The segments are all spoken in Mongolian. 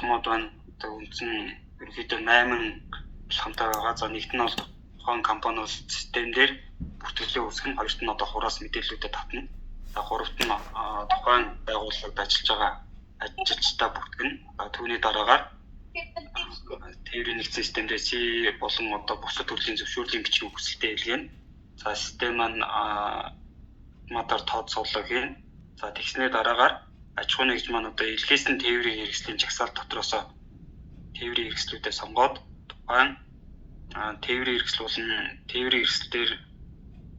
платформуд байна. Одоо үндсэн ерөнхийдөө 8 платформтай байгаа. За нэгт нь бол тухайн компаниуд систем дээр бүртгэлээ үүсгэн, хоёрт нь одоо хураас мэдээллүүдэд татна. За гуравт нь тухайн байгууллагад ажиллаж байгаа ажилчдаа бүртгэн. Түүний дараагаар тээврийн нэгдсэн системдээ C болон одоо бусад төрлийн зөвшөөрлийн бичгийн хүсэлтэд илгээнэ. За систем маань матар тооцоолоо хийн. За тэгснээр дараагаар аж ахуй нэгж маань одоо илгээсэн тээврийн хэрэгслийн жагсаалт дотроос тээврийн хэрэгслүүдээ сонгоод тухайн тээврийн хэрэгсэл болон тээврийн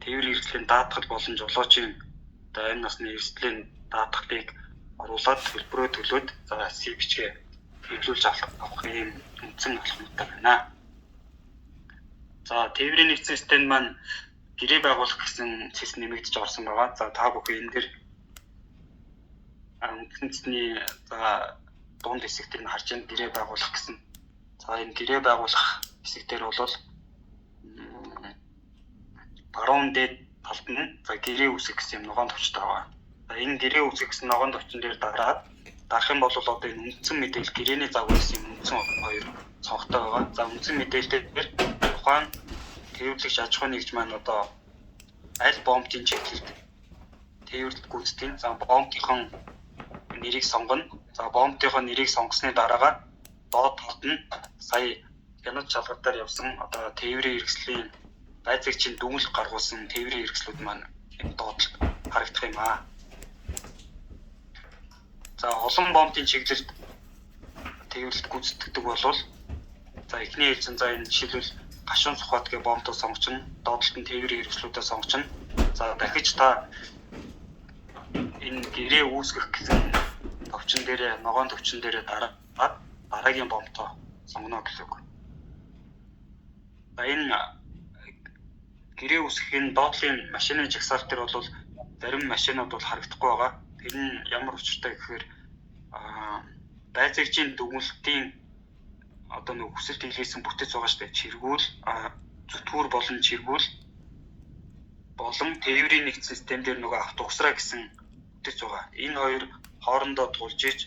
хэрэгслийн даатгал болон жолоочийн одоо амь насны эрсдлийн даатгалыг оруулаад төлбөрөө төлөөд за C бичгээ хэвлүүлж авах юм үндсэн алхамтай байна. За тээврийн нэгдсэн систем маань гэрээ байгуулах гэсэн цэс нэмэгдэж орсон байгаа. За та бүхэн энэ дэр үндсэндний за дунд хэсэгтэр нь харж байна, гэрээ байгуулах гэсэн. За энэ гэрээ байгуулах хэсэгтэр бол баруун дээд талд нь за гэрээ үүсгэх гэсэн юм ногоон товчтой байгаа. За энэ гэрээ үүсгэх гэсэн ногоон товчон дээр дараад дарах юм бол одоо энэ үндсэн мэдээлэл гэрээний загвар гэсэн юм үндсэн хоёр цонхтой байгаа. За үндсэн мэдээлэлээр тухайн тээвэрлэгч аж ахуй нэгж маань одоо аль бомбын чиглэлд тээвэрлэлт гүйцэтгэн. За бомбын нэрийг сонгоно. За бомбын нэрийг сонгосны дараагаар доод талд нь сая хянаж шалгалтаар явсан одоо тээврийн хэрэгслийн байцаагчийн дүгнэлт гаргуулсан тээврийн хэрэгслүүд маань энэ доотлолт харагдах юм аа. За олон бомбын чиглэлд тээвэрлэлт гүйцэтгэдэг болвол за эхний хэлсэн за энэ жишээлбэл гашуун сухбат гэх бомбтоо сонгочно, доотлолт нь тээврийн хэрэгслүүдэд сонгочно. За дахиж та энэ гэрээ үүсгэх гэсэн товчон дээрээ ногоон товчон дээрээ дараад дараагийн бомбтоо сонгоно гэсэн үг. За энэ гэрээ үүсгэхийн доотлын машины жагсаалт төр бол зарим машинууд бол харагдахгүй байгаа. Тэр нь ямар учиртай гэхээр байцаагчийн дүгнэлтийн одоо нэг хүсэлт хийлгэсэн бүтэц байгаа шүү дээ. Чиргүүл, зүтгүүр болон чиргүүл болон тээврийн нэгдсэн систем дээр нөгөө автоусраа гэсэн бүтэц байгаа. Энэ хоёр хоорондоо тулж иж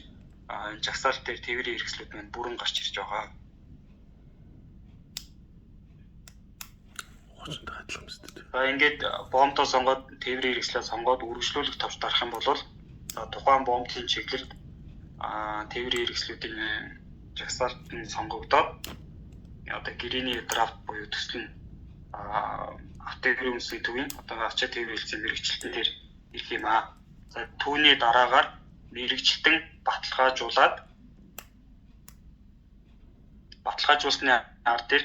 жагсаалт дээр тээврийн хэрэгслүүд маань бүрэн гарч ирж байгаа. За ингээд бомбтоо сонгоод тээврийн хэрэгслээ сонгоод үргэлжлүүлэх товч дарах юм бол тухайн бомбын чиглэлд тээврийн хэрэгслүүдийн жагсаалт нь сонгогдоод одоо гэрээний драфт буюу төсөл нь автотээврийн үндэсний төвийн одоо ачаа тээврийн хэлцээ мэрэгчлэлтэн дээр ирэх юм аа. За түүний дараагаар мэрэгчлэлтэн баталгаажуулсны ар дээр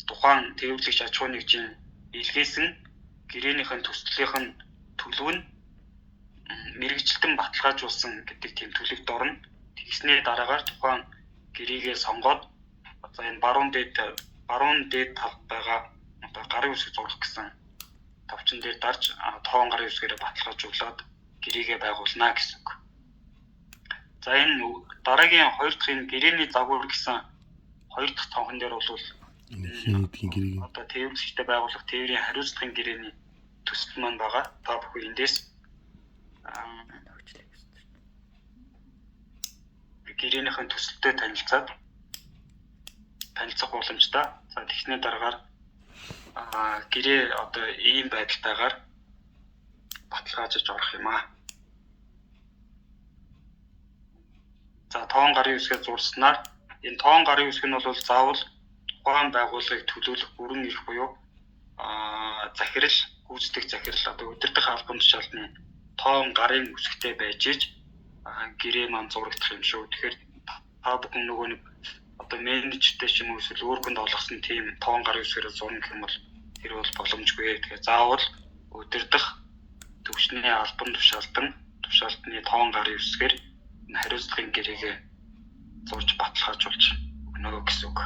тухайн тээвэрлэгч аж ахуй нэгжийн илгээсэн гэрээнийхэн төслийнх нь төлөв нь мэрэгчлэлтэн баталгаажуулсан гэдэг тийм төлөвт орно. Тэгснээ дараагаар тухайн гэрээгээ сонгоод за энэ баруун дээд талд байгаа одоо гарын үсэг зурах гэсэн товчон дээр дарж тоон гарын үсгээрээ баталгаажуулаад гэрээгээ байгуулна гэсэн үг. За энэ дараагийн хоёр дахь энэ гэрээний загвар гэсэн хоёр дахь цонхон дээр бол одоо тээвэрлэгчтэй байгуулах тээврийн хариуцлагын гэрээний төсөл маань байгаа. Та бүхэн эндээс гэрээнийхэн төсөлтөд танилцах боломжтой. За тэгсний дараагаар гэрээ одоо ийм байдалтайгаар баталгаажиж орох юм аа. За тоон гарын үсгээ зурснаар энэ тоон гарын үсэг нь бол заавал тухайн байгууллагыг төлөөлөх бүрэн эрх буюу захирал, гүйцэтгэх захирал одоо удирдах албан тушаалны тоон гарын үсгтэй байж иж гэрээ маань зурагдах юм шүү. Тэгэхээр та бүхэн нөгөө нэг одоо менежертэй ч юм уу эсвэл өөр хүнд олгосон тийм тоон гарын үсгээрээ зурна гэх юм бол тэр бол боломжгүй. Тэгэхээр заавал удирдах төвчний албан тушаалтны тоон гарын үсгээр хариуцлагын гэрээгээ зурж баталгаажуулж өгнө гэсэн үг.